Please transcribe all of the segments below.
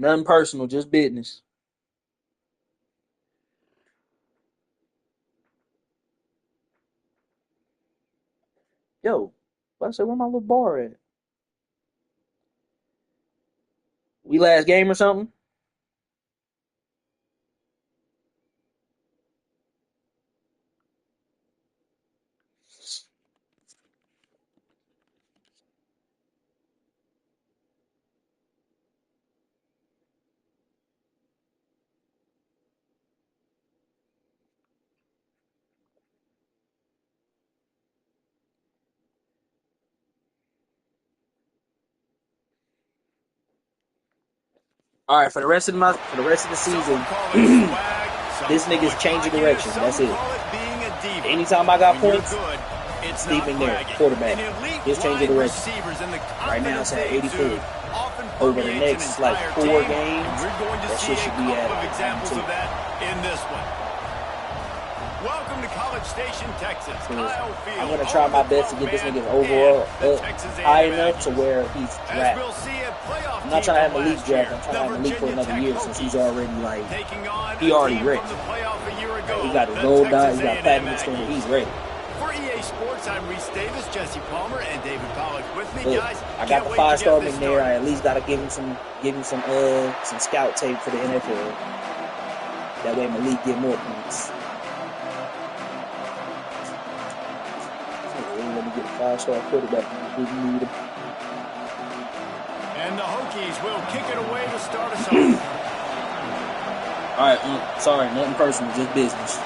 Nothing personal, just business. Yo, I said, where my little bar at? We last game or something? All right, for the rest of the season, this nigga's changing direction. That's it. Anytime I got points, Stephen there, quarterback. He's changing direction. Right now it's at 84. Over the next like 4 games, that shit should be at 92. In this one. Welcome to College Station, Texas. I'm gonna try my best to get this nigga's overall up high enough to where he's drafted. I'm not trying to have a elite draft. I'm trying to have a elite for another year since he's already like he already ready. Like, he got his gold dot, he got platinum extender, he's ready. For EA Sports, I'm Reese Davis, Jesse Palmer, and David Pollack with me, Look, guys. I got the 5-star McNair. I at least gotta give him some scout tape for the NFL. That way Malik get more points. Let me get a 5-star quarterback. Didn't need him. And the Hokies will kick it away to start us off. All right, sorry, nothing personal, just business.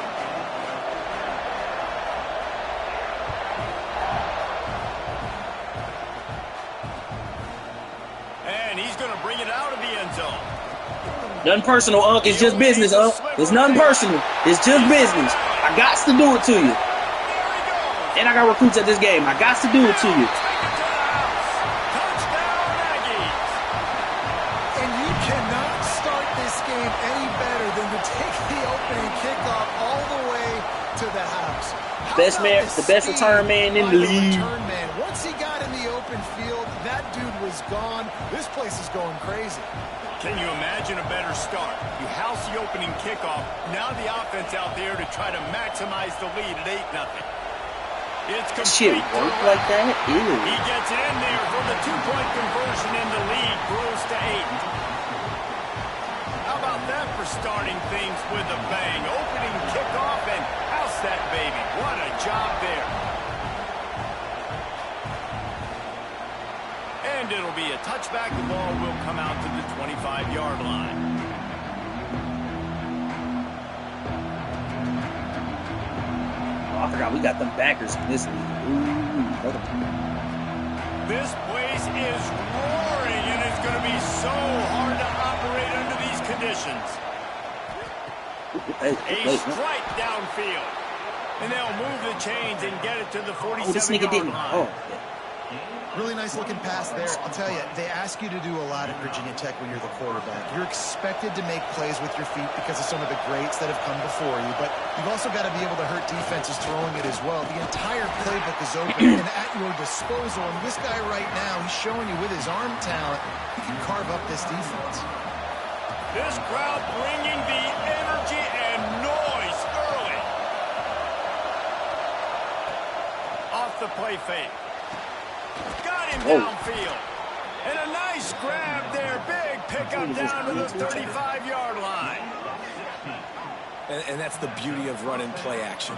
And he's going to bring it out of the end zone. Nothing personal, Unc. It's just business, Unc. It's nothing personal. It's just business. I got to do it to you. And I got recruits at this game. I got to do it to you. And you cannot start this game any better than to take the opening kickoff all the way to the house. The best return man in the league. Once he got in the open field, that dude was gone. This place is going crazy. Can you imagine a better start? You house the opening kickoff. Now the offense out there to try to maximize the lead at 8-0. It's shit work like that? Ew. He gets it in there for the 2-point conversion, and the lead grows to 8. How about that for starting things with a bang? Opening kickoff and house that baby. What a job there. And it'll be a touchback. The ball will come out to the 25-yard line. I forgot we got them backers in this league. Ooh, this place is roaring, and it's going to be so hard to operate under these conditions. A strike downfield. And they'll move the chains and get it to the 47-yard line. Oh, really nice looking pass there. I'll tell you, they ask you to do a lot at Virginia Tech when you're the quarterback. You're expected to make plays with your feet because of some of the greats that have come before you, but you've also got to be able to hurt defenses throwing it as well. The entire playbook is open and at your disposal, and this guy right now, he's showing you with his arm talent, he can carve up this defense. This crowd bringing the energy and noise early. Off the play fake. Got him downfield. And a nice grab there. Big pickup down to the 35-yard line. And that's the beauty of run and play action.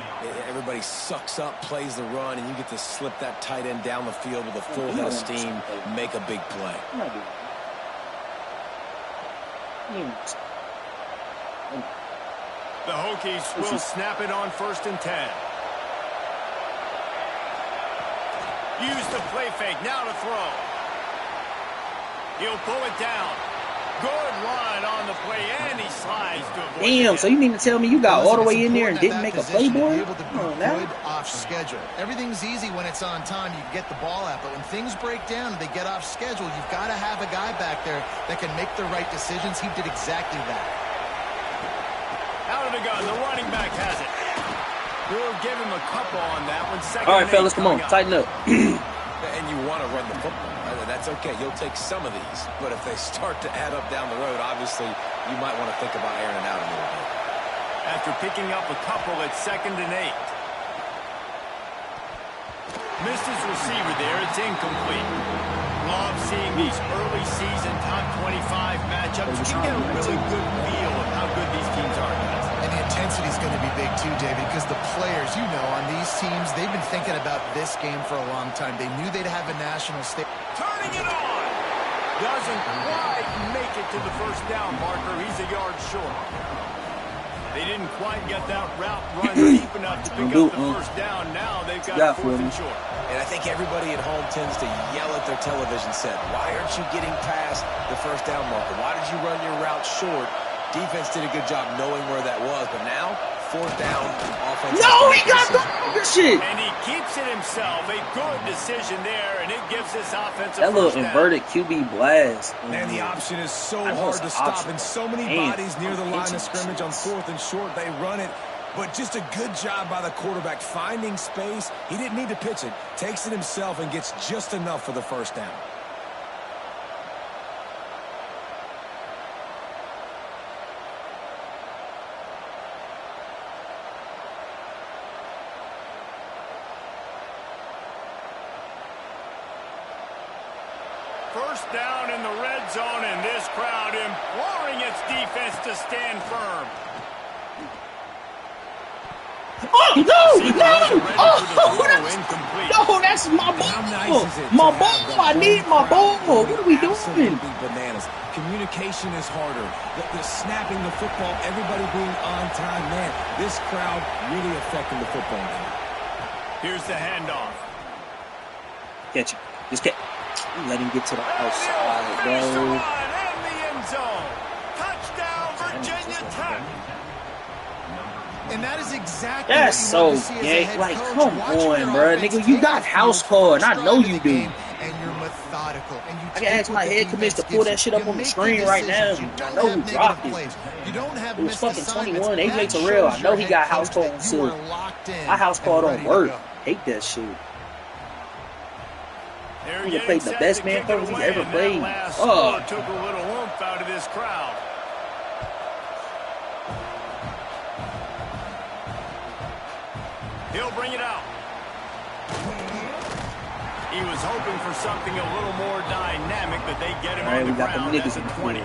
Everybody sucks up, plays the run, and you get to slip that tight end down the field with a full head of steam, make a big play. The Hokies will snap it on 1st and 10. Use the play fake, now to throw. He'll pull it down. Good run on the play, and he slides to avoid. Damn, so you mean to tell me you got all the way in there and didn't make a play, boy? Good off schedule. Everything's easy when it's on time. You can get the ball out, but when things break down and they get off schedule, you've got to have a guy back there that can make the right decisions. He did exactly that. Out of the gun, the running back has it. We'll give him a couple on that one. All right, fellas, come on, tighten up. And you want to run the football. That's okay. You'll take some of these. But if they start to add up down the road, obviously, you might want to think about airing it out a little bit. After picking up a couple at 2nd and 8. Missed his receiver there. It's incomplete. Love seeing these early season top 25 matchups. You get a really good feel of how good these teams are, guys. And the intensity is going to be big too, David, because the players, you know, on these teams, they've been thinking about this game for a long time. They knew they'd have a national stage. Turning it on. Doesn't quite make it to the first down marker. He's a yard short. They didn't quite get that route run deep enough to pick up the first down. Now they've got 4th and short. And I think everybody at home tends to yell at their television set. Why aren't you getting past the first down marker? Why did you run your route short? Defense did a good job knowing where that was. But now, 4th down, offense. No, he got the shit. And he keeps it himself. A good decision there, and it gives this offense a that little first down. inverted QB blast. Man, the option is so hard to stop, and so many bodies near the line of scrimmage on 4th and short. They run it, but just a good job by the quarterback finding space. He didn't need to pitch it. Takes it himself and gets just enough for the first down. First down in the red zone, and this crowd imploring its defense to stand firm. Oh, no! Oh, that's my ball! My ball! I need my ball! What are we doing? Absolutely bananas. Communication is harder. The snapping the football, everybody being on time. Man, this crowd really affecting the football game. Here's the handoff. Catch it. Just catch. Let him get to the outside, bro. And the end zone. Touchdown, Virginia Tech. And that is exactly That's so what you gay. as a Like, coach. come on, bro. Nigga, you got house call, and I know you do. And you're methodical. And you I can ask my head commish to pull that shit up on the screen right now. I know who dropped it. You don't have It was fucking 21. AJ Terrell. I know he got house call on Silk. I house call don't work. Hate that shit. He played the best man coverage he's ever played. Oh. Took a little oomph out of this crowd. He'll bring it out. He was hoping for something a little more dynamic, but they get him on the ground. All right, we got the niggas in the 20.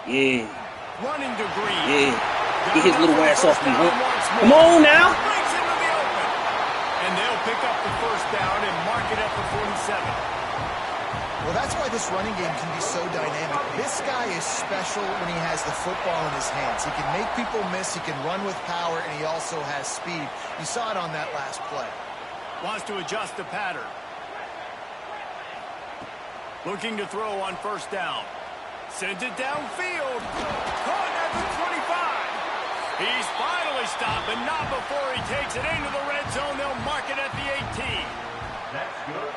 Yeah. Running to Green. Yeah. Get his little ass off me, huh? Come on now. Brings him to the open. And they'll pick up the first down and mark it at the 47. Well, that's why this running game can be so dynamic. This guy is special when he has the football in his hands. He can make people miss, he can run with power, and he also has speed. You saw it on that last play. Wants to adjust the pattern. Looking to throw on first down. Sends it downfield. Caught at the 25. He's finally stopped, but not before he takes it into the red zone. They'll mark it at the 18.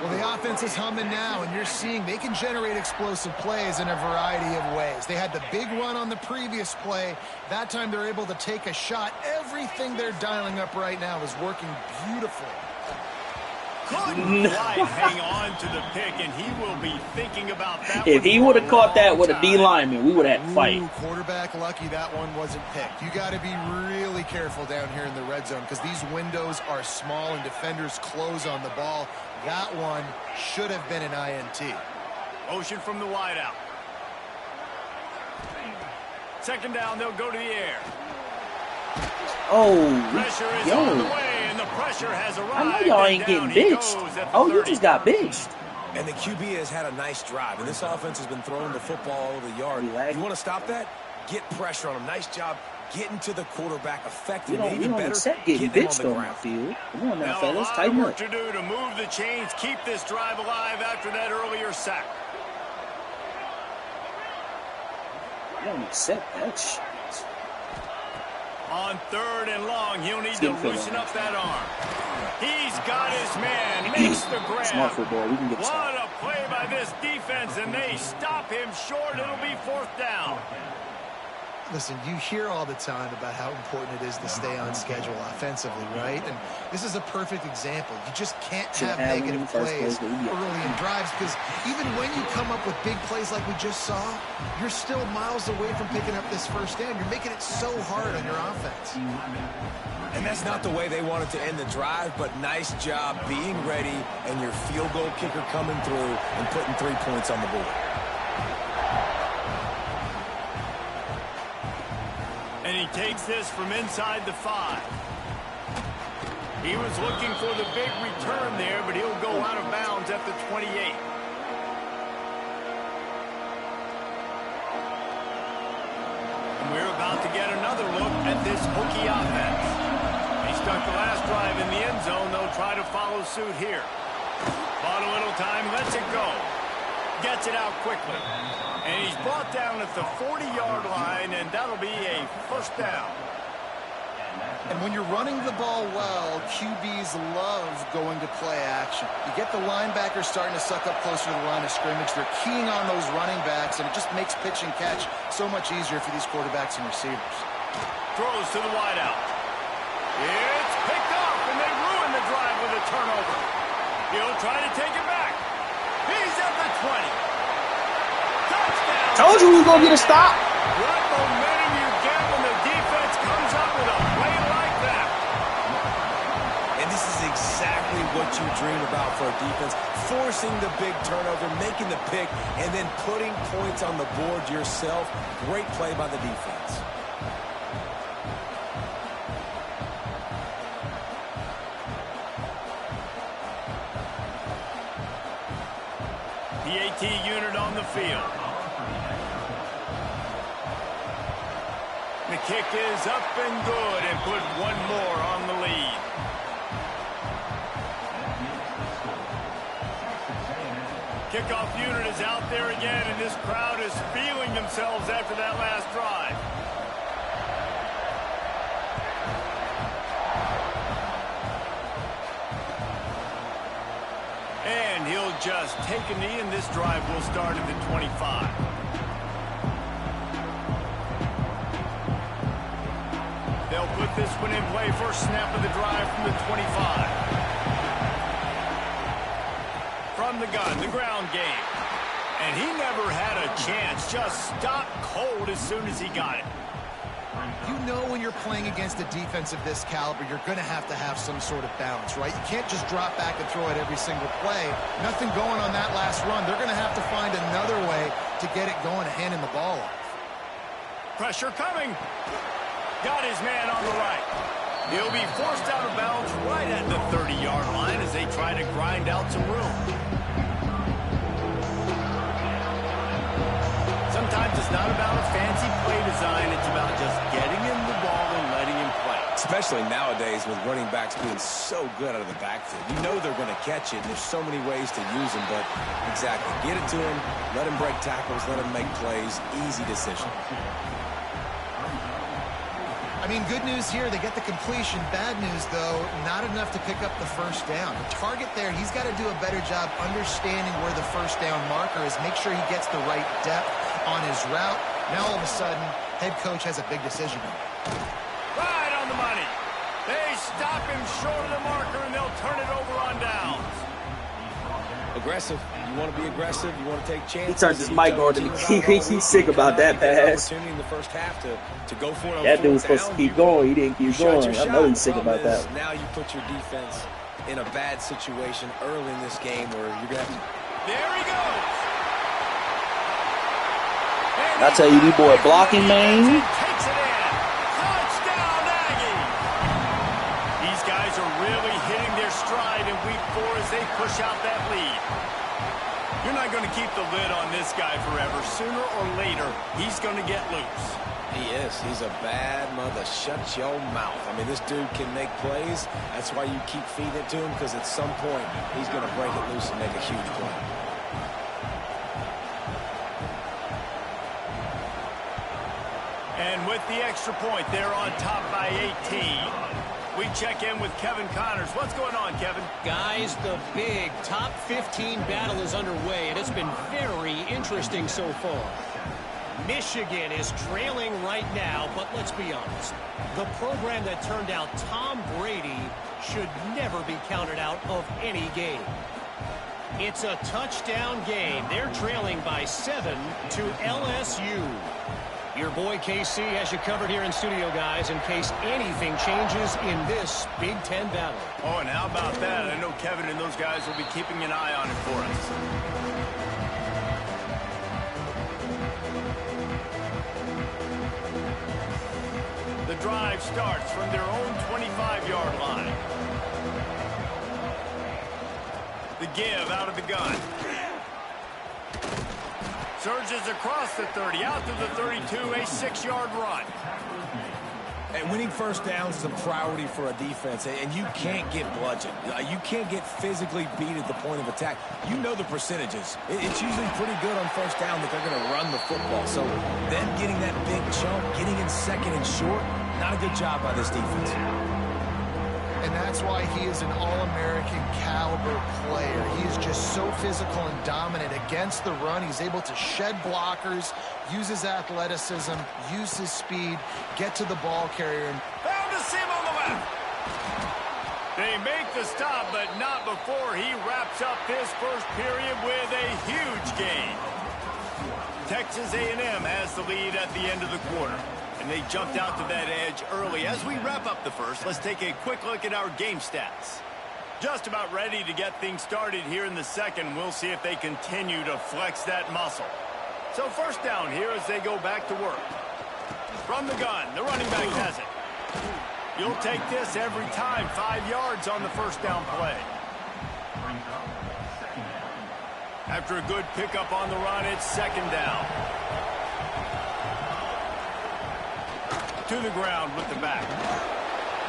Well, the offense is humming now, and you're seeing they can generate explosive plays in a variety of ways. They had the big run on the previous play. That time they're able to take a shot. Everything they're dialing up right now is working beautifully. Couldn't quite hang on to the pick, and he will be thinking about that. If he would have caught that with a D lineman, we would have had to fight. Quarterback lucky that one wasn't picked. You got to be really careful down here in the red zone because these windows are small and defenders close on the ball. That one should have been an INT. Motion from the wideout. Second down, they'll go to the air. Oh, Pressure is on the way, and the pressure has arrived. I know y'all ain't getting bitched. Oh, you just got bitched. And the QB has had a nice drive, and this offense has been throwing the football all over the yard. You want to stop that? Get pressure on him. Nice job getting to the quarterback effective. We don't accept getting bitched on the field. Come on now, fellas, tighten up. To do to move the chains, keep this drive alive after that earlier sack. don't accept that shit. On 3rd and long, he'll need to loosen up that arm. He's got his man, makes the grab. Smart football. We can get what a play by this defense, and they stop him short. It'll be 4th down. Listen, you hear all the time about how important it is to stay on schedule offensively, right? And this is a perfect example. You just can't have negative plays early in drives because even when you come up with big plays like we just saw, you're still miles away from picking up this first down. You're making it so hard on your offense. And that's not the way they wanted to end the drive, but nice job being ready and your field goal kicker coming through and putting 3 points on the board. And he takes this from inside the 5. He was looking for the big return there, but he'll go out of bounds at the 28. And we're about to get another look at this Hokie offense. He stuck the last drive in the end zone. They'll try to follow suit here. Bought a little time, lets it go. Gets it out quickly. And he's brought down at the 40-yard line, and that'll be a 1st down. And when you're running the ball well, QBs love going to play action. You get the linebackers starting to suck up closer to the line of scrimmage. They're keying on those running backs, and it just makes pitch and catch so much easier for these quarterbacks and receivers. Throws to the wideout. It's picked off, and they ruin the drive with a turnover. He'll try to take it back. He's at the 20. Told you we was going to get a stop. What momentum you get when the defense comes up with a play like that. And this is exactly what you dream about for a defense. Forcing the big turnover, making the pick, and then putting points on the board yourself. Great play by the defense. The AT unit on the field. The kick is up and good and put one more on the lead. Kickoff unit is out there again, and this crowd is feeling themselves after that last drive. And he'll just take a knee, and this drive will start at the 25. They'll put this one in play. First snap of the drive from the 25. From the gun, the ground game. And he never had a chance. Just stopped cold as soon as he got it. You know when you're playing against a defense of this caliber, you're going to have some sort of balance, right? You can't just drop back and throw it every single play. Nothing going on that last run. They're going to have to find another way to get it going, handing the ball off. Pressure coming. Got his man on the right. He'll be forced out of bounds right at the 30-yard line as they try to grind out some room. Sometimes it's not about a fancy play design. It's about just getting him the ball and letting him play. Especially nowadays with running backs being so good out of the backfield. You know they're going to catch it. There's so many ways to use them, but exactly. Get it to him, let him break tackles, let him make plays. Easy decision. I mean, good news here, they get the completion. Bad news, though, not enough to pick up the first down. The target there, he's got to do a better job understanding where the first down marker is, make sure he gets the right depth on his route. Now, all of a sudden, head coach has a big decision. Right on the money. They stop him short of the marker, and they'll turn it over on downs. Aggressive. You want to be aggressive. You want to take chances. He turned his mic on to me. He's sick about that pass. Opportunity in the first half to go for it. That dude was supposed to keep going. He didn't keep going. I know he's sick about that. Now you put your defense in a bad situation early in this game where you're going to have to... There he goes. I tell you, these boy blocking, man. Takes it in. Touchdown, Aggie. These guys are really hitting their stride in week 4 as they push out that lead. You're not going to keep the lid on this guy forever. Sooner or later, he's going to get loose. He is. He's a bad mother. Shut your mouth. I mean, this dude can make plays. That's why you keep feeding it to him, because at some point, he's going to break it loose and make a huge play. with the extra point. They're on top by 18. We check in with Kevin Connors. What's going on, Kevin? Guys, the big top 15 battle is underway, and it's been very interesting so far. Michigan is trailing right now, but let's be honest. The program that turned out Tom Brady should never be counted out of any game. It's a touchdown game. They're trailing by 7 to LSU. Your boy KC has you covered here in studio, guys, in case anything changes in this Big Ten battle. Oh, and how about that? I know Kevin and those guys will be keeping an eye on it for us. The drive starts from their own 25-yard line. The give out of the gun. Surges across the 30, out to the 32, a 6-yard run. And winning first downs is a priority for a defense, and you can't get bludgeoned. You can't get physically beat at the point of attack. You know the percentages. It's usually pretty good on first down that they're going to run the football. So them getting that big chunk, getting in second and short, not a good job by this defense. And that's why he is an All-American caliber player. He is just so physical and dominant against the run. He's able to shed blockers, use his athleticism, use his speed, get to the ball carrier. Found a seam on the left. They make the stop, but not before he wraps up this first period with a huge gain. Texas A&M has the lead at the end of the quarter. And they jumped out to that edge early. As we wrap up the first, let's take a quick look at our game stats. Just about ready to get things started here in the second. We'll see if they continue to flex that muscle. So first down here as they go back to work. From the gun, the running back has it. You'll take this every time. 5 yards on the first down play. After a good pickup on the run, it's second down. To the ground with the back.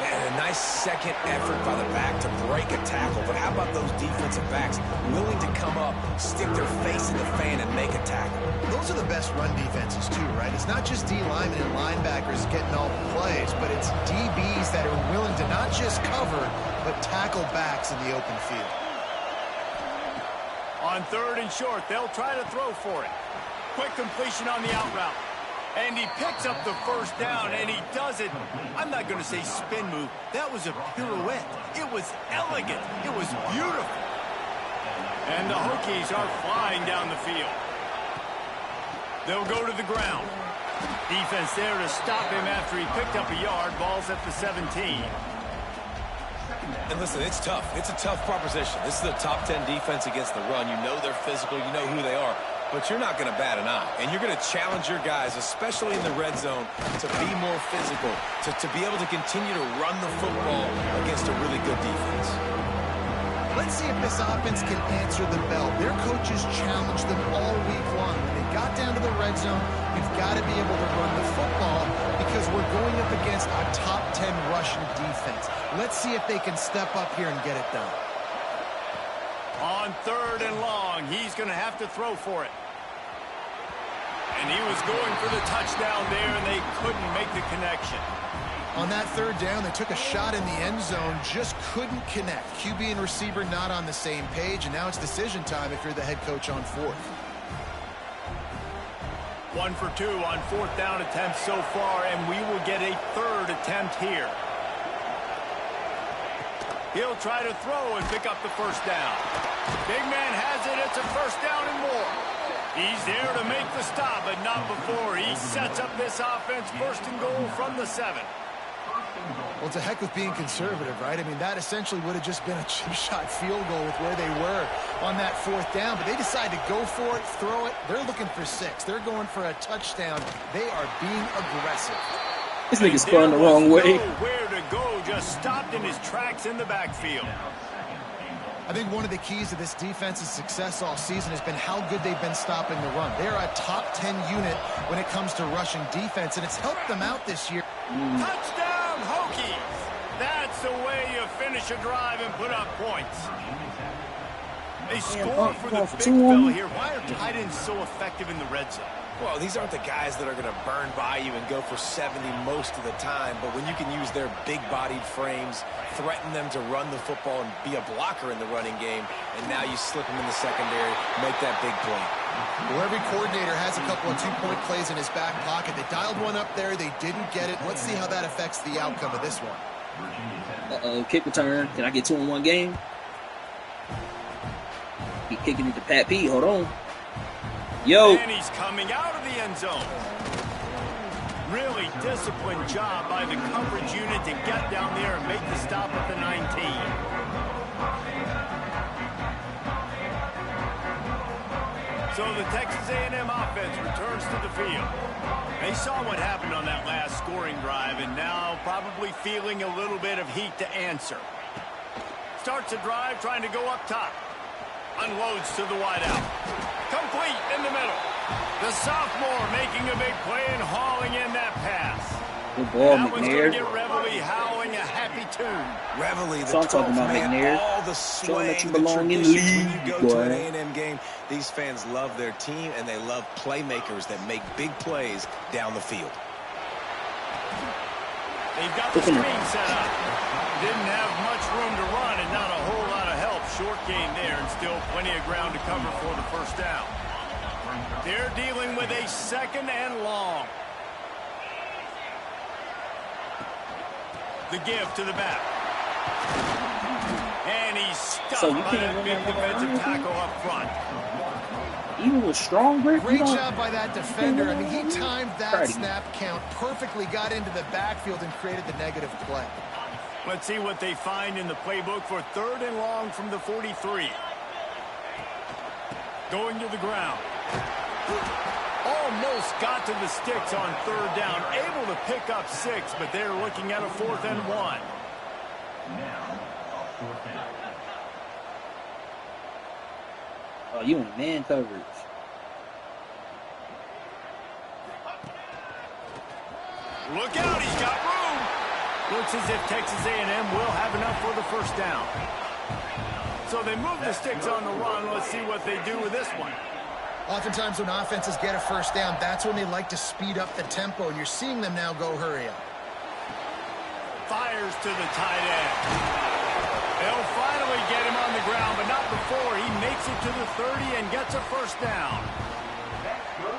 Man, a nice second effort by the back to break a tackle. But how about those defensive backs willing to come up, stick their face in the fan, and make a tackle? Those are the best run defenses, too, right? It's not just D linemen and linebackers getting all the plays, but it's DBs that are willing to not just cover, but tackle backs in the open field. On third and short, they'll try to throw for it. Quick completion on the out route. And he picks up the first down, and he does it. I'm not going to say spin move. That was a pirouette. It was elegant. It was beautiful. And the Hokies are flying down the field. They'll go to the ground. Defense there to stop him after he picked up a yard. Ball's at the 17. And listen, it's tough. It's a tough proposition. This is a top 10 defense against the run. You know they're physical. You know who they are. But you're not going to bat an eye. And you're going to challenge your guys, especially in the red zone, to be more physical, to be able to continue to run the football against a really good defense. Let's see if this offense can answer the bell. Their coaches challenged them all week long. When they got down to the red zone, you've got to be able to run the football because we're going up against a top 10 rushing defense. Let's see if they can step up here and get it done. On third and long, he's going to have to throw for it. And he was going for the touchdown there, and they couldn't make the connection. On that third down, they took a shot in the end zone, just couldn't connect. QB and receiver not on the same page, and now it's decision time if you're the head coach on fourth. 1 for 2 on fourth down attempts so far, and we will get a third attempt here. He'll try to throw and pick up the first down. Big man has it. It's a first down and more. He's there to make the stop, but not before he sets up this offense. First and goal from the 7. Well, to heck with being conservative, right? I mean, that essentially would have just been a chip shot field goal with where they were on that fourth down. But they decide to go for it, throw it. They're looking for 6. They're going for a touchdown. They are being aggressive. This nigga spun the wrong way. Where to go, just stopped in his tracks in the backfield. I think one of the keys to this defense's success all season has been how good they've been stopping the run. They're a top 10 unit when it comes to rushing defense, and it's helped them out this year. Touchdown, Hokies! That's the way you finish a drive and put up points. They score for the big fella here. Why are tight ends so effective in the red zone? Well, these aren't the guys that are going to burn by you and go for 70 most of the time, but when you can use their big-bodied frames, threaten them to run the football and be a blocker in the running game, and now you slip them in the secondary, make that big play. Well, every coordinator has a couple of two-point plays in his back pocket. They dialed one up there. They didn't get it. Let's see how that affects the outcome of this one. Kick return. Can I get 2 in one game? Keep kicking it to Pat P. Hold on. Yo. And he's coming out of the end zone. Really disciplined job by the coverage unit to get down there and make the stop at the 19. So the Texas A&M offense returns to the field. They saw what happened on that last scoring drive and now probably feeling a little bit of heat to answer. Starts a drive trying to go up top. Unloads to the wideout. Complete in the middle. The sophomore making a big play and hauling in that pass. Good ball, that one's going to McNair. get Reveille howling a happy tune. Reveille, the So I'm talking about McNair. all the Showing that you swing, the belong in traditions. league, When you go boy. to an A&M game, these fans love their team, and they love playmakers that make big plays down the field. They've got the screen set up. Didn't have much room to run and not a whole lot of help. Short gain there and still plenty of ground to cover for the first down. They're dealing with a 2nd and long. The give to the back. And he's stuck So you by can't that big run that defensive ball. tackle up front. Even with strong grip, Great job by that defender. I mean, he timed that Party. snap count perfectly, got into the backfield and created the negative play. Let's see what they find in the playbook for 3rd and long from the 43. Going to the ground. Almost got to the sticks on 3rd down. Able to pick up 6, but they're looking at a 4th and 1. Oh, you in man coverage. Look out, he's got room. Looks as if Texas A&M will have enough for the first down. So they move the sticks on the run. Let's see what they do with this one. Oftentimes when offenses get a first down, that's when they like to speed up the tempo, and you're seeing them now go hurry up. Fires to the tight end. They'll finally get him on the ground, but not before he makes it to the 30 and gets a first down.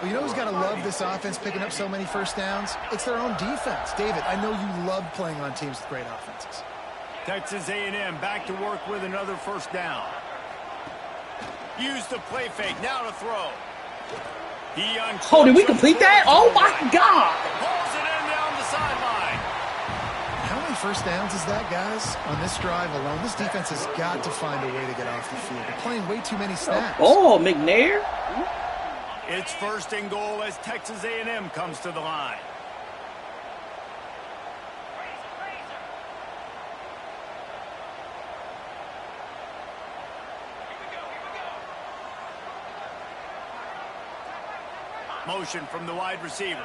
Well, you know who's got to love this offense picking up so many first downs? It's their own defense. David, I know you love playing on teams with great offenses. Texas A&M back to work with another first down. Use the play fake, now to throw. Oh, did we complete that? Oh, my God. Pulls it in down the sideline. How many first downs is that, guys? On this drive alone, this defense has got to find a way to get off the field. They're playing way too many snaps. Oh, McNair. It's 1st and goal as Texas A&M comes to the line. Motion from the wide receiver.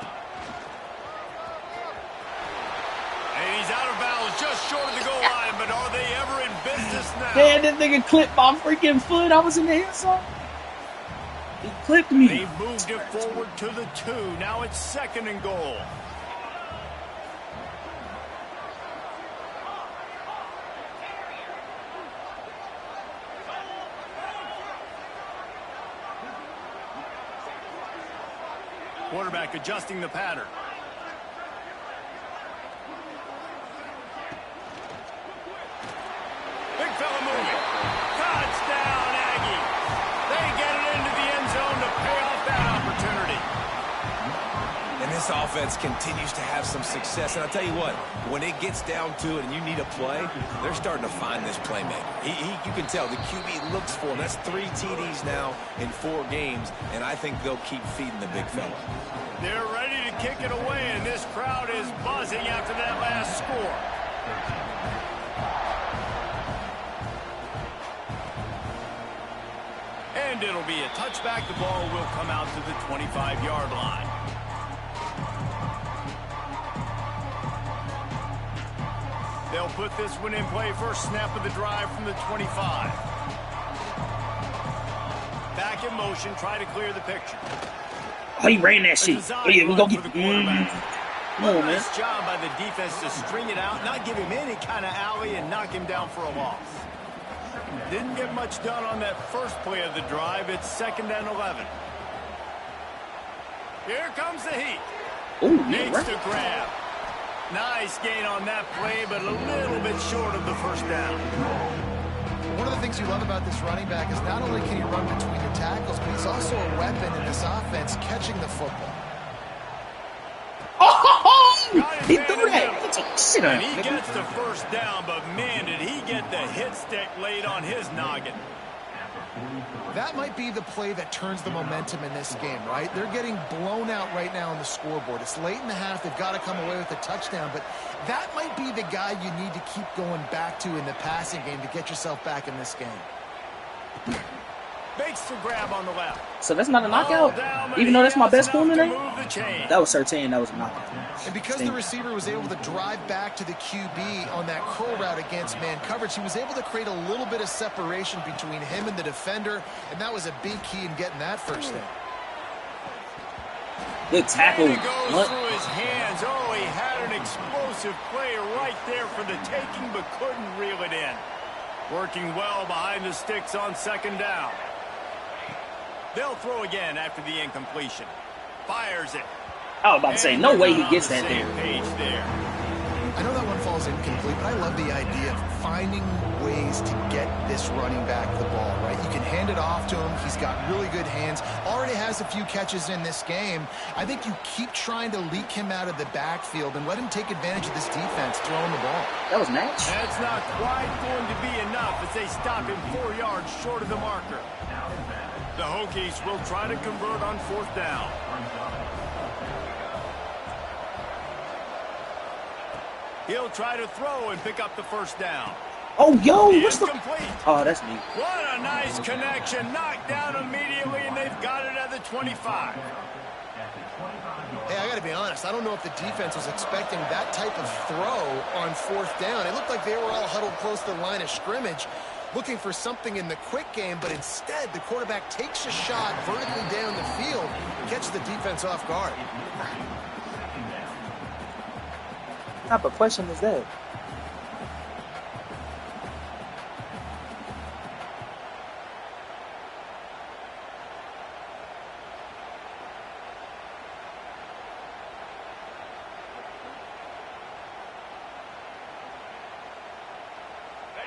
And he's out of bounds just short of the goal line, but are they ever in business now? Man, that nigga clipped my freaking foot. I was in the end zone. He clipped me. They've moved it forward to the 2. Now it's 2nd and goal. Quarterback adjusting the pattern. Big fella moving. Touchdown, Aggie. They get it into the end zone to pay off that opportunity. And this offense continues to have some success. And I'll tell you what, when it gets down to it and you need a play, they're starting to find this playmaker. You can tell the QB looks for him. That's 3 TDs now in 4 games, and I think they'll keep feeding the big fella. They're ready to kick it away, and this crowd is buzzing after that last score. And it'll be a touchback. The ball will come out to the 25-yard line. They'll put this one in play. First snap of the drive from the 25. Back in motion, try to clear the picture. Oh, he ran that shit. Oh, yeah, we gonna get. Come on, man. Nice job by the defense to string it out, not give him any kind of alley, and knock him down for a loss. Didn't get much done on that first play of the drive. It's 2nd and 11. Here comes the heat. Ooh, Needs to grab. Nice gain on that play, but a little bit short of the first down. One of the things you love about this running back is not only can he run between the tackles, but he's also a weapon in this offense catching the football. He threw that. Sit on. He gets the first down, but man, did he get the hit stick laid on his noggin. That might be the play that turns the momentum in this game, right? They're getting blown out right now on the scoreboard. It's late in the half. They've got to come away with a touchdown, but that might be the guy you need to keep going back to in the passing game to get yourself back in this game. Makes the grab on the left. So that's not a knockout? Even though that's my best corner there? That was 13. That was a knockout. And because the receiver was able to drive back to the QB on that curl route against man coverage, he was able to create a little bit of separation between him and the defender, and that was a big key in getting that first down. Good tackle. It goes through his hands. Oh, he had an explosive play right there for the taking, but couldn't reel it in. Working well behind the sticks on 2nd down. They'll throw again after the incompletion. Fires it. I was about to say, no way he gets that there. I know that one falls incomplete, but I love the idea of finding ways to get this running back the ball, right? You can hand it off to him. He's got really good hands. Already has a few catches in this game. I think you keep trying to leak him out of the backfield and let him take advantage of this defense throwing the ball. That was nice. That's not quite going to be enough as they stop him 4 yards short of the marker. The Hokies will try to convert on 4th down. He'll try to throw and pick up the first down. Oh, yo, what's the... Oh, that's me. What a nice connection. Knocked down immediately, and they've got it at the 25. Hey, I got to be honest. I don't know if the defense was expecting that type of throw on 4th down. It looked like they were all huddled close to the line of scrimmage, looking for something in the quick game, but instead the quarterback takes a shot vertically down the field and catches the defense off guard. What type of question is that?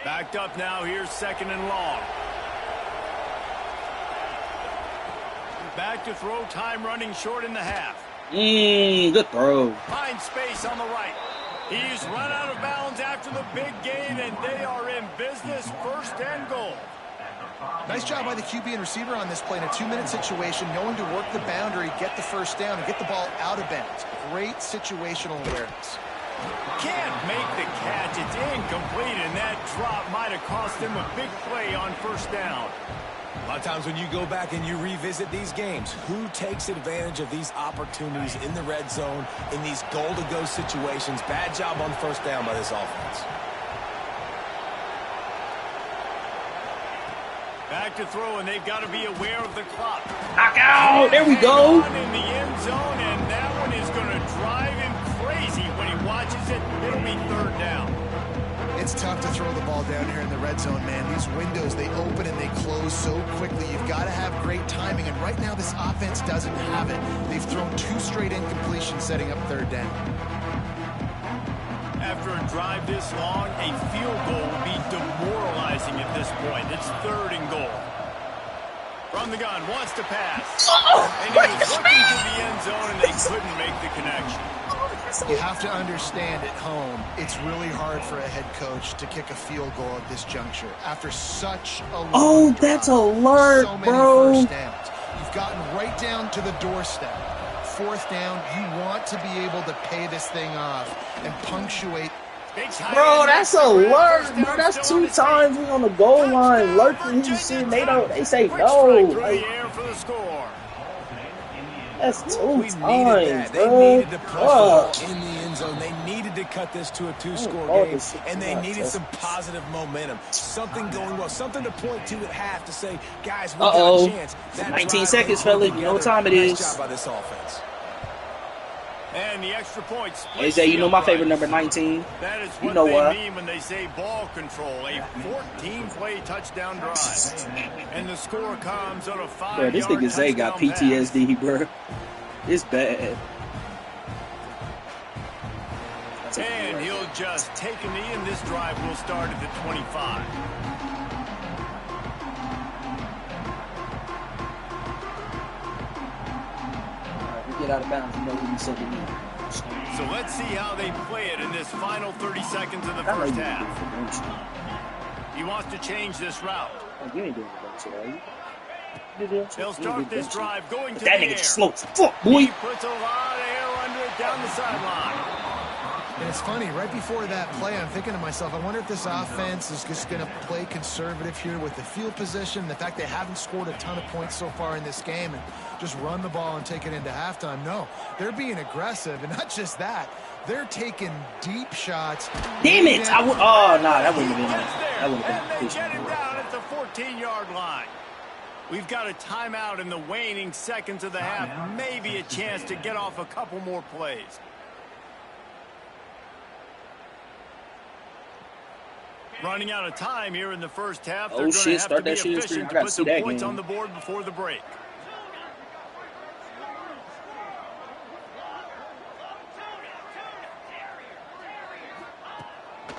Backed up now. Here's 2nd and long. Back to throw. Time running short in the half. Good throw. Finds space on the right. He's run out of bounds after the big gain, and they are in business. 1st and goal. Nice job by the QB and receiver on this play in a 2-minute situation, knowing to work the boundary, get the first down, and get the ball out of bounds. Great situational awareness. Can't make the catch. It's incomplete, and that drop might have cost him a big play on 1st down. A lot of times when you go back and you revisit these games, who takes advantage of these opportunities in the red zone, in these goal-to-go situations? Bad job on 1st down by this offense. Back to throw, and they've got to be aware of the clock. Knockout! There we go. In the end zone, and that one is going to drive him crazy when he watches it. It'll be 3rd down. It's tough to throw the ball down here in the red zone, man. These windows, they open and they close so quickly. You've got to have great timing, and right now this offense doesn't have it. They've thrown 2 straight incompletions setting up 3rd down. After a drive this long, a field goal will be demoralizing at this point. It's 3rd and goal. From the gun, wants to pass. And he was looking to the end zone, and they couldn't make the connection. You have to understand at home, it's really hard for a head coach to kick a field goal at this juncture. After such a long drive, that's alert, so many bro. first downs. You've gotten right down to the doorstep. 4th down, you want to be able to pay this thing off and punctuate. Bro, that's alert, bro. That's 2 times we on the goal line lurking. He's sitting. They say no. Like, That's 2 We times, needed that. They bro. needed to press the ball in the end zone. They needed to cut this to a 2-score game, and they needed some positive momentum. Something going well, something to point to at half to say, guys, we got a chance. That 19 seconds, fellas. You know what time it is. Nice job by this offense. And the extra points. AJ, you know my favorite number 19. That is you what know they what? mean when they say ball control. A 14-play touchdown drive. And the score comes on a 5-yard Bro, this nigga Zay got PTSD, bro. It's bad. And he'll just take a knee, and this drive will start at the 25. Get out of bounds, you know who you said to me. So let's see how they play it in this final 30 seconds of the first half. He wants to change this route. You ain't doing the are you? They'll start this drive going to the that air. nigga just slow as fuck, boy. He puts a lot of air under it down the sideline. And it's funny, right before that play, I'm thinking to myself, I wonder if this offense is just going to play conservative here with the field position, the fact they haven't scored a ton of points so far in this game, and just run the ball and take it into halftime. No, they're being aggressive, and not just that, they're taking deep shots. Damn it! I would. Oh, nah, that wouldn't have been. That would And have they been. get him down at the 14-yard line. We've got a timeout in the waning seconds of the half. Maybe a chance to get off a couple more plays. Running out of time here in the first half. They're Oh shit! Start that shit. Efficient I to gotta put see some that points game. on the board before the break.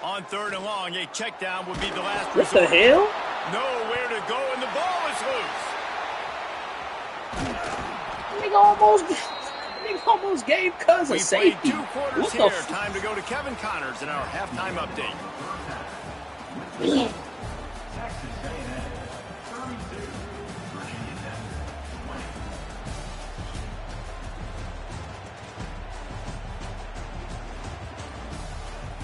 On 3rd and long, a check down would be the last What resort. the hell? Nowhere to go, and the ball is loose. Nigga almost gave Cuz a We safety. played 2 quarters What here. the f- Time to go to Kevin Connors in our halftime update.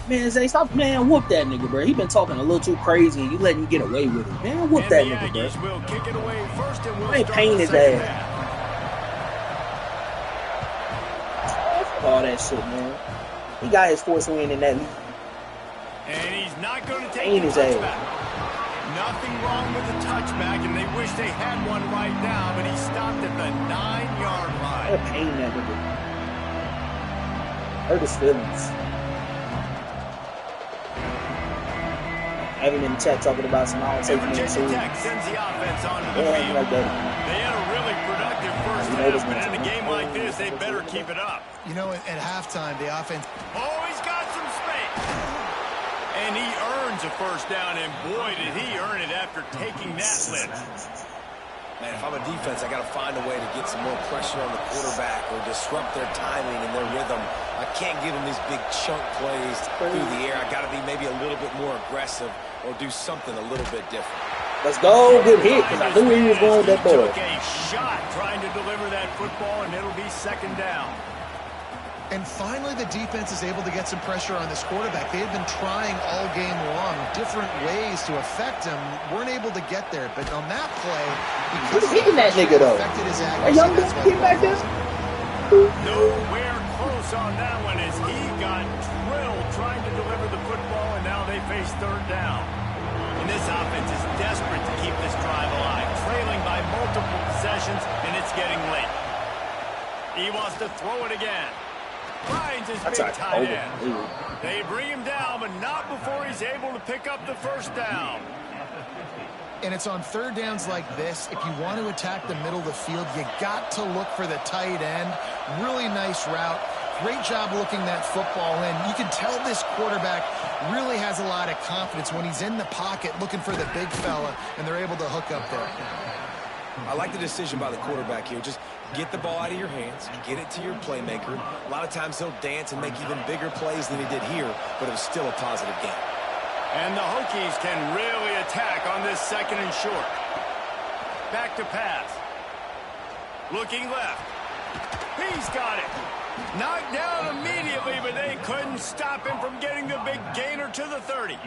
Man, Zay, stop, man, whoop that nigga, bro. He been talking a little too crazy, and you letting him get away with it. Man, whoop that nigga, bro. Will kick it away first, and we'll I ain't start paying the his second ass. half. All that shit, man. He got his fourth win in that league. And he's not going to take Paying the his ass. touchback. Nothing wrong with the touchback, and they wish they had one right now, but he stopped at the 9-yard I'm line. paying that nigga. Hurt his feelings. Having in the chat talking about some all And taking him Virginia serious. Tech sends the offense onto the Yeah, field. like that. They had a really productive first You know this half, but in a one's- game like this, they better keep it up. You know, at halftime, the offense... Oh, he's got some space. And he earns a first down, and boy, did he earn it after taking that lift. Man, if I'm a defense, I got to find a way to get some more pressure on the quarterback or disrupt their timing and their rhythm. I can't give them these big chunk plays through the air. I got to be maybe a little bit more aggressive or do something a little bit different. Let's go. Good hit, because I knew he was going with that ball. Took a shot trying to deliver that football, and it'll be second down. And finally, the defense is able to get some pressure on this quarterback. They had been trying all game long different ways to affect him. Weren't able to get there. But on that play, because Who's hitting that nigga, though? affected his That accuracy, young that's dude why kid back there? Nowhere close on that one as he got drilled trying to deliver the football, and now they face third down. And this offense is desperate to keep this drive alive, trailing by multiple possessions, and it's getting late. He wants to throw it again. Finds his That's big a tight over. end. They bring him down, but not before he's able to pick up the first down. And it's on third downs like this. If you want to attack the middle of the field, you got to look for the tight end. Really nice route. Great job looking that football in. You can tell this quarterback really has a lot of confidence when he's in the pocket looking for the big fella, and they're able to hook up there. I like the decision by the quarterback here. Just get the ball out of your hands, get it to your playmaker. A lot of times he'll dance and make even bigger plays than he did here, but it was still a positive game. And the Hokies can really attack on this second and short. Back to pass. Looking left. He's got it. Knocked down immediately, but they couldn't stop him from getting the big gainer to the 30.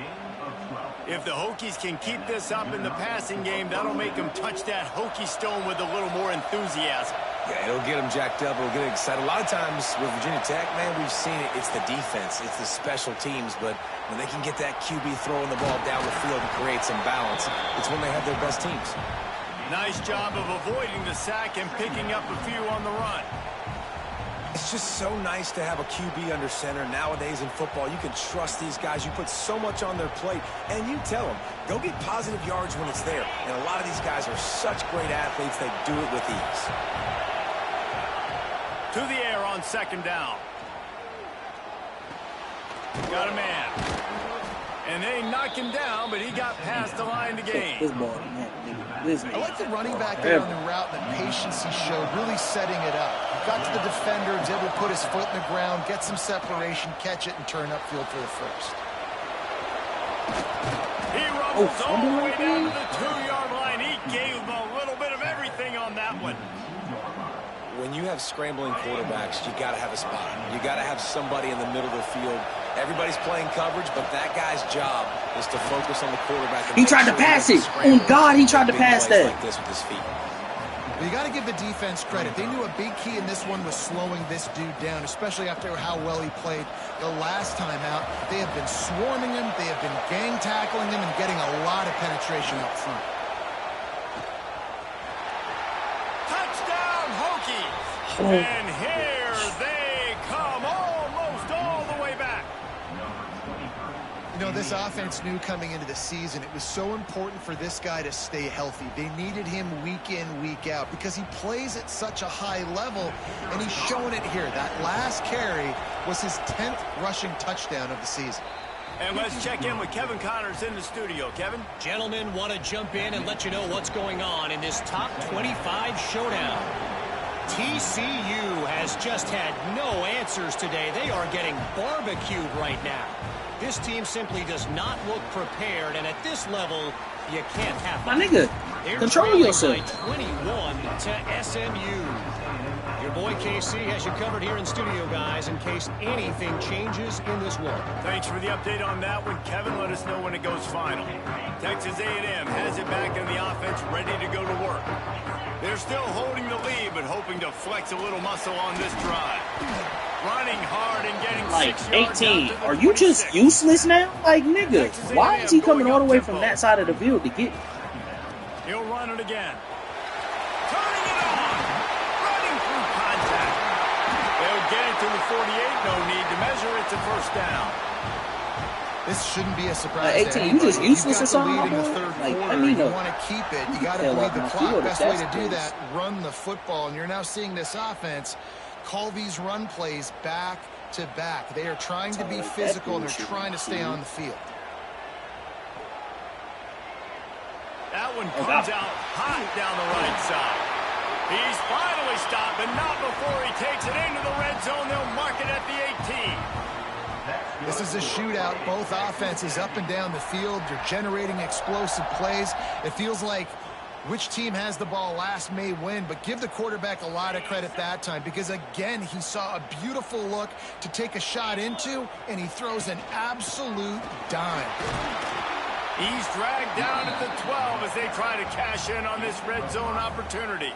If the Hokies can keep this up in the passing game, that'll make them touch that Hokie stone with a little more enthusiasm. Yeah, it'll get them jacked up. It'll get them excited. A lot of times with Virginia Tech, man, we've seen it. It's the defense. It's the special teams. But when they can get that QB throwing the ball down the field and create some balance, it's when they have their best teams. Nice job of avoiding the sack and picking up a few on the run. It's just so nice to have a QB under center. Nowadays in football, you can trust these guys. You put so much on their plate, and you tell them, go get positive yards when it's there. And a lot of these guys are such great athletes, they do it with ease. To the air on second down. Got a man. And they knock him down, but he got past the line to gain. I like the running back there on the route, the patience he showed, really setting it up. Got to the defender, was able to put his foot in the ground, get some separation, catch it, and turn upfield for the first. He rumbles all the way down to the 2-yard line. He gave him a little bit of everything on that one. When you have scrambling quarterbacks, you got to have a spot. You got to have somebody in the middle of the field. Everybody's playing coverage, but that guy's job is to focus on the quarterback. He tried to pass it. Oh, God, he tried to pass that. Like this with his feet. Well, you got to give the defense credit. They knew a big key in this one was slowing this dude down, especially after how well he played the last time out. They have been swarming him. They have been gang tackling him and getting a lot of penetration up front. Touchdown, Hokies! And here they come, almost all the way back. You know, this offense knew coming into the season it was so important for this guy to stay healthy. They needed him week in, week out because he plays at such a high level, and he's showing it here. That last carry was his 10th rushing touchdown of the season. And let's check in with Kevin Connors in the studio. Kevin? Gentlemen, want to jump in and let you know what's going on in this top 25 showdown. TCU has just had no answers today. They are getting barbecued right now. This team simply does not look prepared, and at this level, you can't have my nigga, control yourself. 21 to SMU. Your boy KC has you covered here in studio, guys, in case anything changes in this one. Thanks for the update on that one, Kevin. Let us know when it goes final. Texas A&M has it back in the offense, ready to go to work. They're still holding the lead, but hoping to flex a little muscle on this drive. Running hard and getting like 6 yards 18. Are you just useless now? Like, nigga, why is he coming all the way from that side of the field to get? He'll run it again. Turning it on. Running through contact. They'll get it to the 48. No need to measure it to first down. This shouldn't be a surprise. 18, you just useless or something? In the third quarter, you want to keep it. You got to bleed the clock. Best way to do that, run the football. And you're now seeing this offense call these run plays back to back. They are trying to be physical, and they're trying to stay on the field. That one comes out hot down the right side. He's finally stopped, but not before he takes it into the red zone. They'll mark it at the 18. This is a shootout. Both offenses up and down the field. They're generating explosive plays. It feels like which team has the ball last may win, but give the quarterback a lot of credit that time because, again, he saw a beautiful look to take a shot into, and he throws an absolute dime. He's dragged down at the 12 as they try to cash in on this red zone opportunity.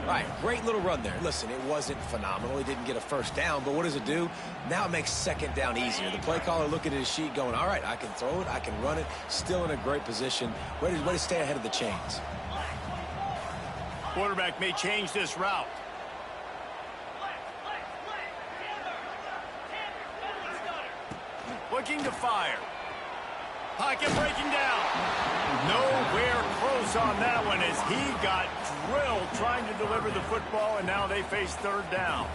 All right, great little run there. Listen, it wasn't phenomenal. He didn't get a first down, but what does it do? Now it makes second down easier. The play caller looking at his sheet going, all right, I can throw it, I can run it, still in a great position, ready to stay ahead of the chains. Quarterback may change this route. Looking to fire. Pocket breaking down. Nowhere close on that one as he got drilled trying to deliver the football, and now they face third down.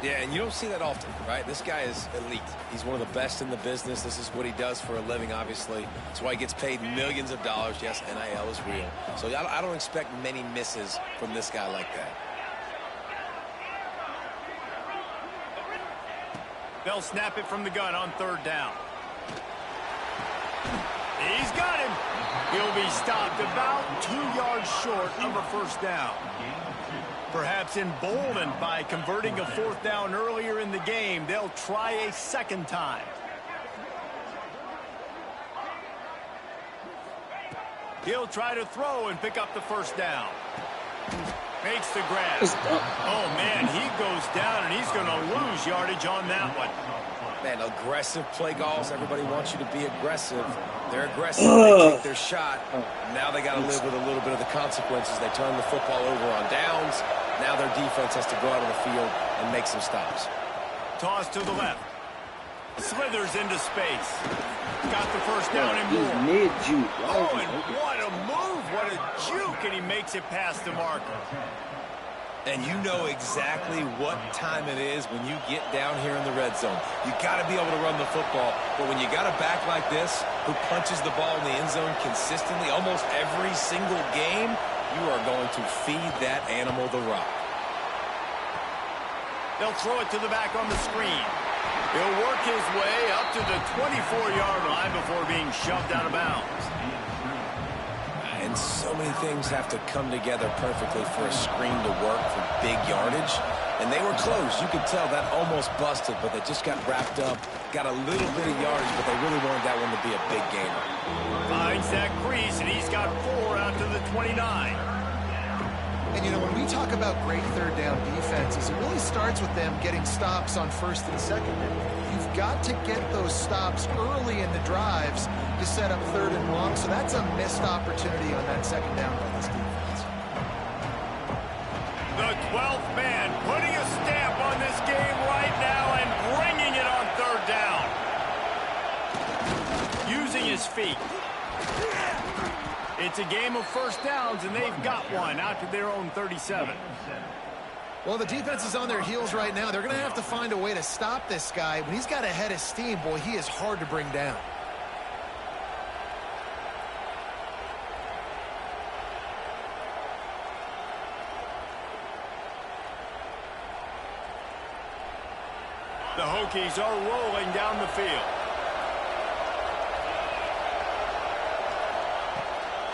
Yeah, and you don't see that often, right? This guy is elite. He's one of the best in the business. This is what he does for a living, obviously. That's why he gets paid millions of dollars. Yes, NIL is real. So I don't expect many misses from this guy like that. They'll snap it from the gun on third down. He's got him. He'll be stopped about 2 yards short of a first down. Perhaps emboldened by converting a fourth down earlier in the game, they'll try a second time. He'll try to throw and pick up the first down. Makes the grab. Oh, man, he goes down, and he's going to lose yardage on that one. Man, aggressive play calls. Everybody wants you to be aggressive. They're aggressive. They take their shot. Now they got to live with a little bit of the consequences. They turn the football over on downs. Now their defense has to go out on the field and make some stops. Toss to the left. Slithers into space. Got the first down and more. Mid-juke. Oh, and what a move. What a juke. And he makes it past the marker. And you know exactly what time it is when you get down here in the red zone. You got to be able to run the football. But when you got a back like this who punches the ball in the end zone consistently almost every single game, you are going to feed that animal the rock. They'll throw it to the back on the screen. He'll work his way up to the 24-yard line before being shoved out of bounds. And so many things have to come together perfectly for a screen to work for big yardage. And they were close. You could tell that almost busted, but they just got wrapped up, got a little bit of yardage, but they really wanted that one to be a big gainer. Finds that crease, and he's got 4 out to the 29. And, you know, when we talk about great third down defenses, it really starts with them getting stops on first and second. You've got to get those stops early in the drives to set up third and long, so that's a missed opportunity on that second down by this defense. The 12th man putting a stamp on this game right now and bringing it on third down. Using his feet. It's a game of first downs, and they've got one out to their own 37. Well, the defense is on their heels right now. They're going to have to find a way to stop this guy. When he's got a head of steam, boy, he is hard to bring down. The Hokies are rolling down the field.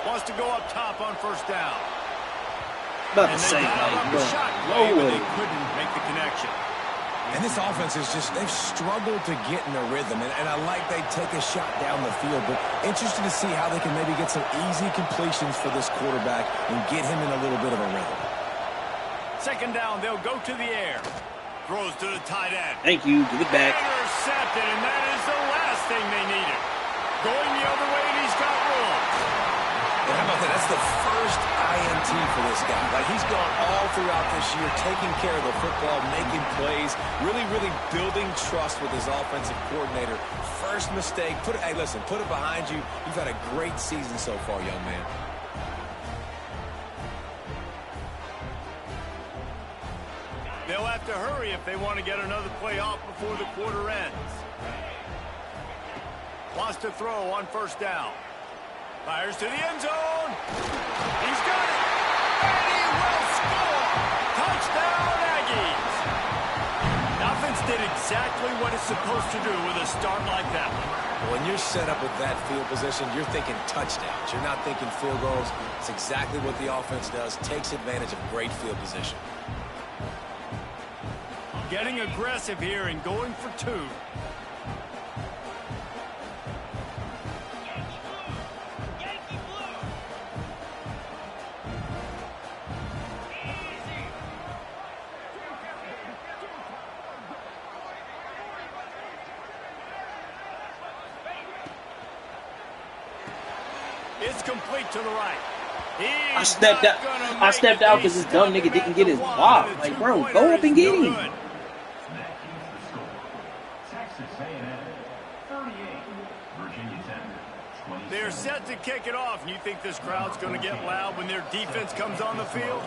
Wants to go up top on first down. About the same, They couldn't make the connection. And this offense is just, they've struggled to get in a rhythm. And I like they take a shot down the field, but interested to see how they can maybe get some easy completions for this quarterback and get him in a little bit of a rhythm. Second down, they'll go to the air. Throws to the tight end. Thank you. Give it back. Intercepted, and that is the last thing they needed. Going the other way, and he's got room. And how about that? That's the first INT for this guy. Like, he's gone all throughout this year, taking care of the football, making plays, really, really building trust with his offensive coordinator. First mistake. Hey, listen, put it behind you. You've had a great season so far, young man. They'll have to hurry if they want to get another play off before the quarter ends. Wants to throw on first down. Fires to the end zone. He's got it. And he will score. Touchdown, Aggies. Offense did exactly what it's supposed to do with a start like that. When you're set up with that field position, you're thinking touchdowns. You're not thinking field goals. It's exactly what the offense does. Takes advantage of great field position. Getting aggressive here and going for 2. It's complete to the right. I stepped out because this dumb nigga didn't get his block. Like, bro, go up and get him. They're set to kick it off, and you think this crowd's going to get loud when their defense comes on the field?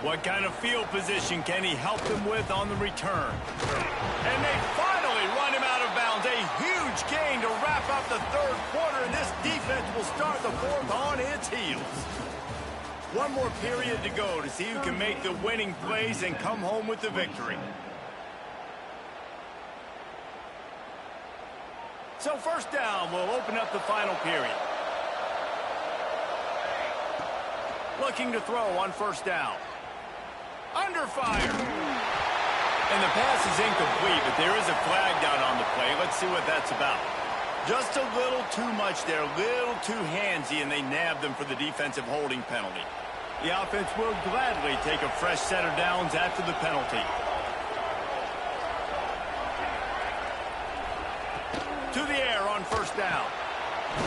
What kind of field position can he help them with on the return? And they finally run him out of bounds. A huge gain to wrap up the third quarter, and this defense will start the fourth on its heels. One more period to go to see who can make the winning plays and come home with the victory. So first down will open up the final period. Looking to throw on first down. Under fire. And the pass is incomplete, but there is a flag down on the play. Let's see what that's about. Just a little too much there, a little too handsy, and they nabbed them for the defensive holding penalty. The offense will gladly take a fresh set of downs after the penalty. To the air on first down.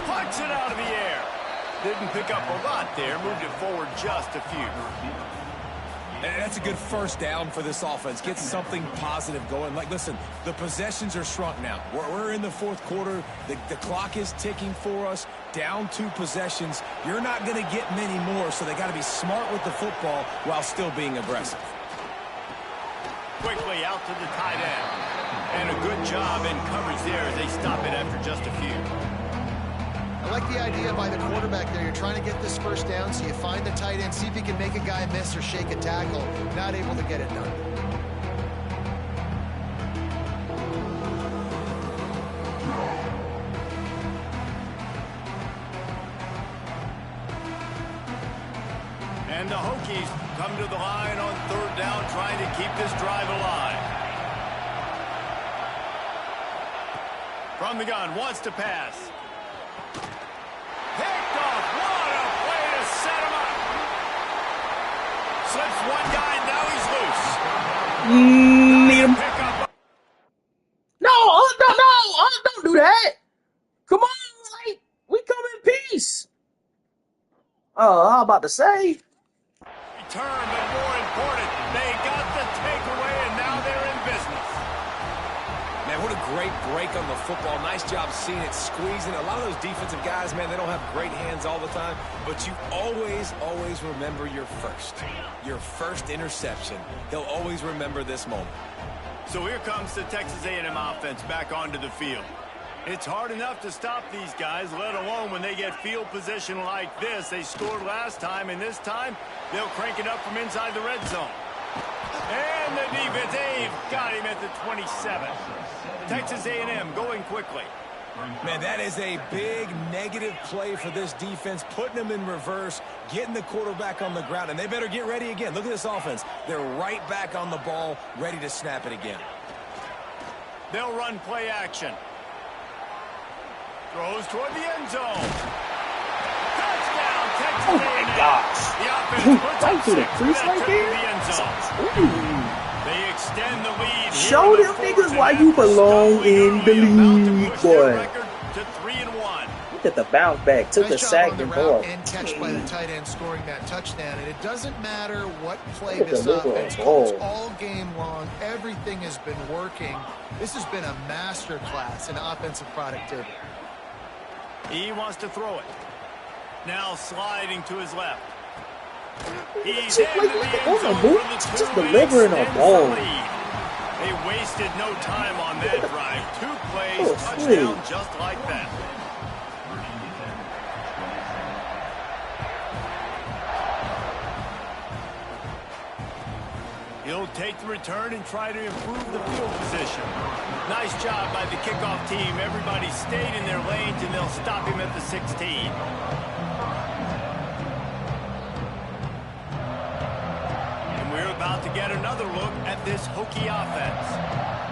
Punch it out of the air. Didn't pick up a lot there, moved it forward just a few. And that's a good first down for this offense. Get something positive going. Like, listen, the possessions are shrunk now. We're in the fourth quarter. The clock is ticking for us. Down 2 possessions. You're not going to get many more, so they got to be smart with the football while still being aggressive. Quickly out to the tight end. And a good job in coverage there as they stop it after just a few. I like the idea by the quarterback there. You're trying to get this first down, so you find the tight end, see if you can make a guy miss or shake a tackle. Not able to get it done. And the Hokies come to the line on third down, trying to keep this drive alive. From the gun, wants to pass. Picked off. What a way to set him up. Slips one guy, now he's loose. Need him. No, don't do that. Come on, like, we come in peace. How about to say? Return, but more important, they got the takeaway, and now they're in business. Man, what a great break on the football. Nice job seeing it, squeezing. A lot of those defensive guys, man, they don't have great hands all the time, but you always remember your first interception. They'll always remember this moment. So here comes the Texas A&M offense back onto the field. It's hard enough to stop these guys, let alone when they get field position like this. They scored last time, and this time they'll crank it up from inside the red zone. And the defense, Dave, got him at the 27. Texas A&M going quickly. Man, that is a big negative play for this defense, putting them in reverse, getting the quarterback on the ground, and they better get ready again. Look at this offense. They're right back on the ball, ready to snap it again. They'll run play action. Throws toward the end zone. Touchdown, Texas Oh my A&M. gosh. The offense puts Right up through the 6 crease for right that there? trip to the end zone. Ooh. They extend the lead. Show here in them the niggas fourth, why and you after belong stumbling in the early, about to league, push their boy. record to 3-1. Look at the bounce back. Took a Nice job sack on the and route ball. and catch by the tight end scoring that touchdown. And it doesn't matter what play Look at this the little offense ball. calls all game long. Everything has been working. This has been a master class in offensive productivity. He wants to throw it. Now sliding to his left. He's Look into the at end zone that for move. the Just 2. delivering a Extends the ball. lead. They wasted no time on that drive. 2 plays, Oh, touchdown sweet. just like that. He'll take the return and try to improve the field position. Nice job by the kickoff team. Everybody stayed in their lanes, and they'll stop him at the 16. And we're about to get another look at this Hokie offense.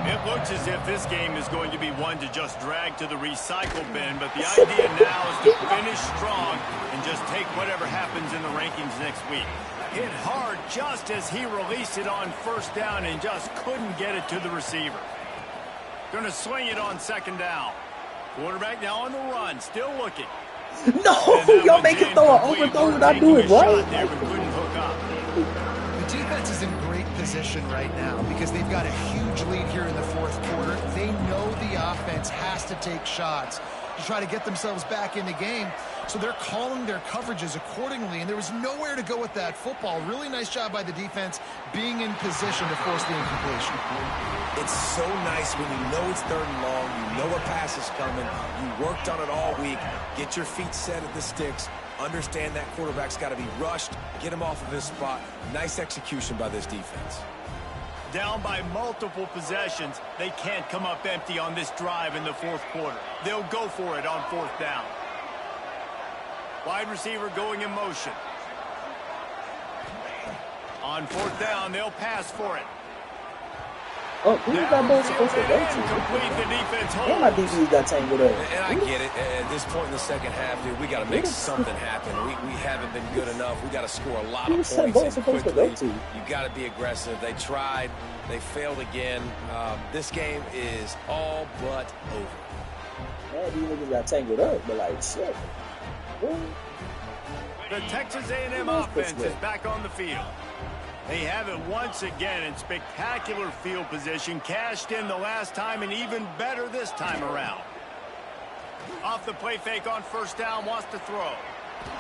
It looks as if this game is going to be one to just drag to the recycle bin, but the idea now is to finish strong and just take whatever happens in the rankings next week. Hit hard just as he released it on first down and just couldn't get it to the receiver. Going to swing it on second down. Quarterback now on the run, still looking. No, y'all make it throw an overthrow and I do it right. There, but couldn't hook up. The defense is in great position right now because they've got a huge lead here in the fourth quarter. They know the offense has to take shots to try to get themselves back in the game. So they're calling their coverages accordingly, and there was nowhere to go with that football. Really nice job by the defense being in position to force the incompletion. It's so nice when you know it's third and long, you know a pass is coming, you worked on it all week, get your feet set at the sticks, understand that quarterback's got to be rushed, get him off of his spot. Nice execution by this defense. Down by multiple possessions, they can't come up empty on this drive in the fourth quarter. They'll go for it on fourth down. Wide receiver going in motion. On fourth down, they'll pass for it. Oh, who's that ball supposed to go to? And my DBs got tangled up. And I get it. At this point in the second half, dude, we got to make something happen. We haven't been good enough. We got to score a lot of points quickly. You got to be aggressive. They tried. They failed again. This game is all but over. Man, these niggas got tangled up, but like shit. The Texas A&M offense is back on the field. They have it once again in spectacular field position, cashed in the last time, and even better this time around. Off the play fake on first down, wants to throw.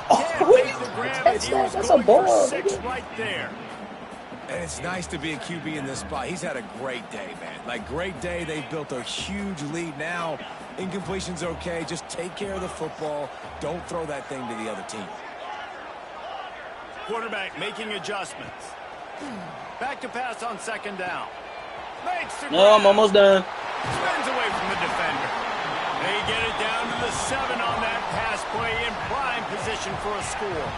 Can't make the grab, and he was going for 6 right there. And it's nice to be a QB in this spot. He's had a great day, man. Like, great day. They've built a huge lead now. Incompletion's okay. Just take care of the football. Don't throw that thing to the other team. Quarterback making adjustments. Back to pass on second down. Makes the no, I'm almost done. Spins away from the defender. They get it down to the 7 on that pass play in prime position for a score.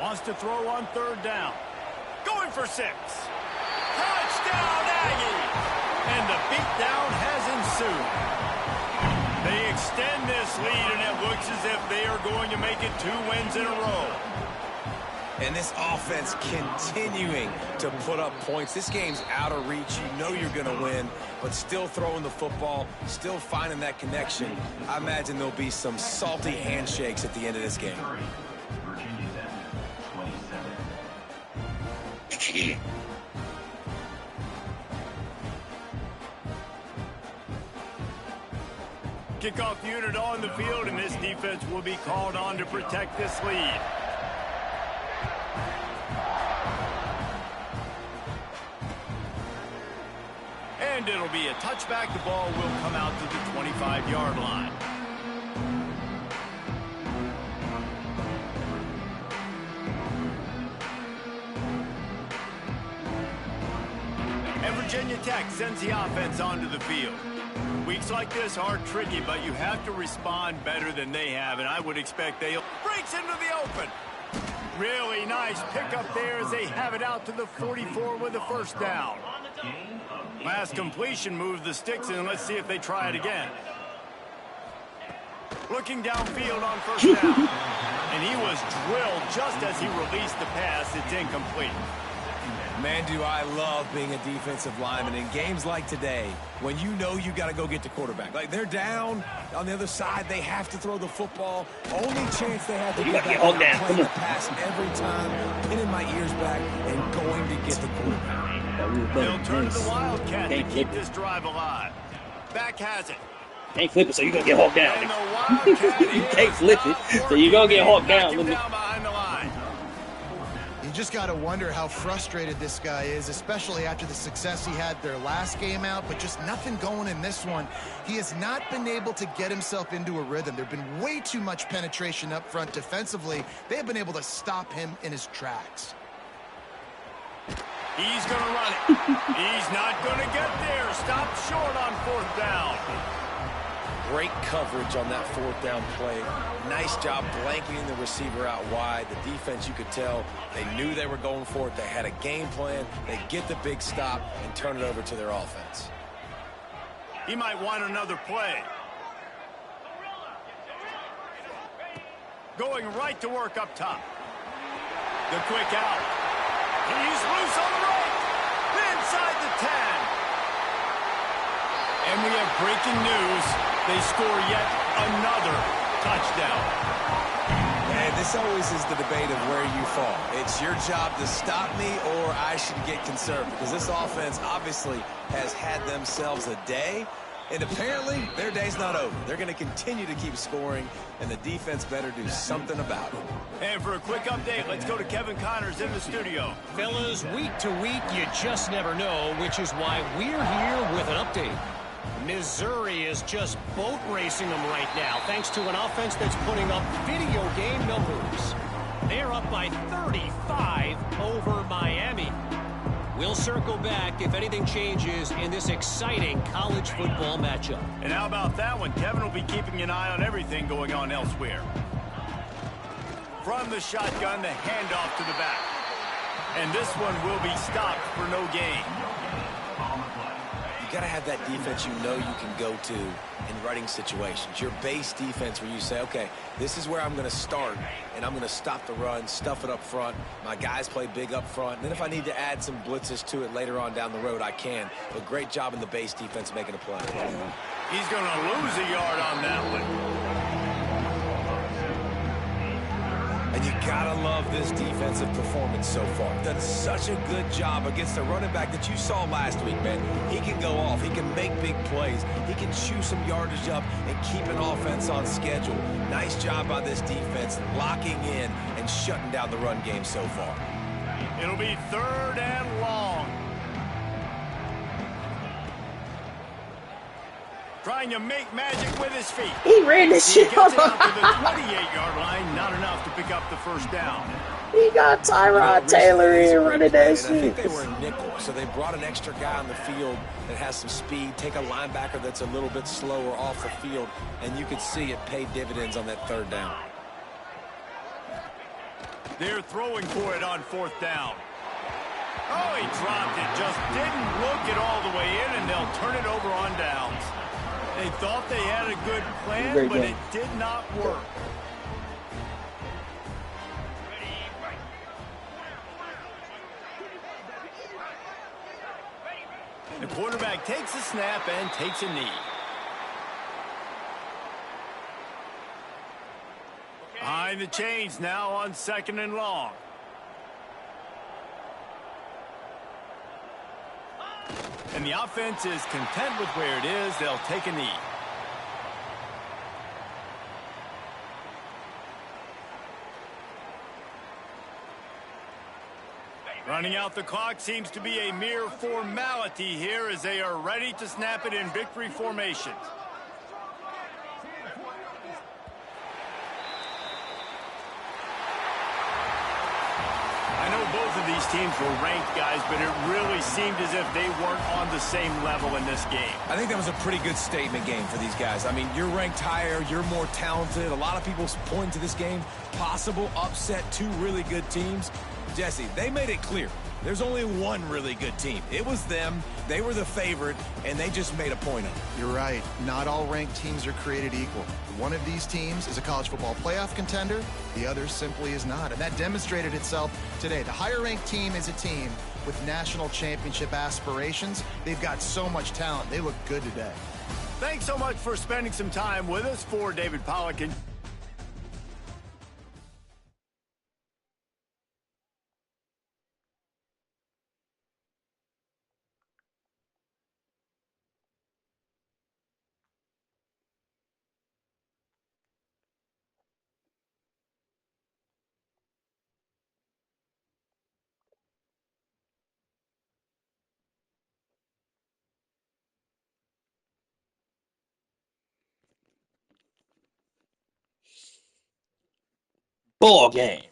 Wants to throw on third down. Going for 6. Touchdown, Aggie! And the beatdown has ensued. They extend this lead, and it looks as if they are going to make it 2 wins in a row. And this offense continuing to put up points. This game's out of reach. You know you're going to win, but still throwing the football, still finding that connection. I imagine there'll be some salty handshakes at the end of this game. Kickoff unit on the field, and this defense will be called on to protect this lead. And it'll be a touchback. The ball will come out to the 25-yard line. And Virginia Tech sends the offense onto the field. Weeks like this are tricky, but you have to respond better than they have, and I would expect they'll breaks into the open. Really nice pickup there as they have it out to the 44 with a first down. Last completion moved the sticks in. Let's see if they try it again. Looking downfield on first down. And he was drilled just as he released the pass. It's incomplete. Man, do I love being a defensive lineman in games like today when you know you got to go get the quarterback. Like, they're down on the other side. They have to throw the football. Only chance they have to get back on playing the pass every time, pinning my ears back and going to get the quarterback. They'll turn to the Wildcat to keep this drive alive. Back has it. Can't flip it, so you're going to get hawked down. You can't flip it, so you're going to get hawked down. Behind the line. You just got to wonder how frustrated this guy is, especially after the success he had their last game out, but just nothing going in this one. He has not been able to get himself into a rhythm. There have been way too much penetration up front defensively. They have been able to stop him in his tracks. He's going to run it. He's not going to get there. Stopped short on fourth down. Great coverage on that fourth down play. Nice job blanketing the receiver out wide. The defense, you could tell, they knew they were going for it. They had a game plan. They get the big stop and turn it over to their offense. He might want another play. Going right to work up top. The quick out. He's loose on the right. Inside the 10. And we have breaking news. They score yet another touchdown. And this always is the debate of where you fall. It's your job to stop me or I should get conservative, because this offense obviously has had themselves a day, and apparently their day's not over. They're going to continue to keep scoring, and the defense better do something about it. And for a quick update, let's go to Kevin Connors in the studio. Fellas, week to week, you just never know, which is why we're here with an update. Missouri is just boat racing them right now, thanks to an offense that's putting up video game numbers. They're up by 35 over Miami. We'll circle back if anything changes in this exciting college football matchup. And how about that one? Kevin will be keeping an eye on everything going on elsewhere. From the shotgun, the handoff to the back. And this one will be stopped for no gain. You got to have that defense you know you can go to in running situations. Your base defense where you say, okay, this is where I'm going to start, and I'm going to stop the run, stuff it up front. My guys play big up front. And then if I need to add some blitzes to it later on down the road, I can. But great job in the base defense making a play. He's going to lose a yard on that one. And you gotta love this defensive performance so far. Done such a good job against the running back that you saw last week, man. He can go off. He can make big plays. He can chew some yardage up and keep an offense on schedule. Nice job by this defense locking in and shutting down the run game so far. It'll be 3rd and long. Trying to make magic with his feet. He ran the shit He gets it out to the 28-yard line. Not enough to pick up the first down. He got Tyrod Taylor in running that shit. I think they were a nickel, so they brought an extra guy on the field that has some speed, take a linebacker that's a little bit slower off the field, and you could see it paid dividends on that 3rd down. They're throwing for it on 4th down. Oh, he dropped it. Just didn't look it all the way in, and they'll turn it over on downs. They thought they had a good plan, but it did not work. The quarterback takes a snap and takes a knee. Behind the chains now on 2nd and long. And the offense is content with where it is. They'll take a knee. Running out the clock seems to be a mere formality here as they are ready to snap it in victory formation. I know both of these teams were ranked, guys, but it really seemed as if they weren't on the same level in this game. I think that was a pretty good statement game for these guys. I mean, you're ranked higher, you're more talented. A lot of people point to this game, possible upset, 2 really good teams. Jesse, they made it clear. There's only one really good team. It was them. They were the favorite, and they just made a point of it. You're right. Not all ranked teams are created equal. One of these teams is a college football playoff contender. The other simply is not. And that demonstrated itself today. The higher-ranked team is a team with national championship aspirations. They've got so much talent. They look good today. Thanks so much for spending some time with us. For David Pollack and Ball game.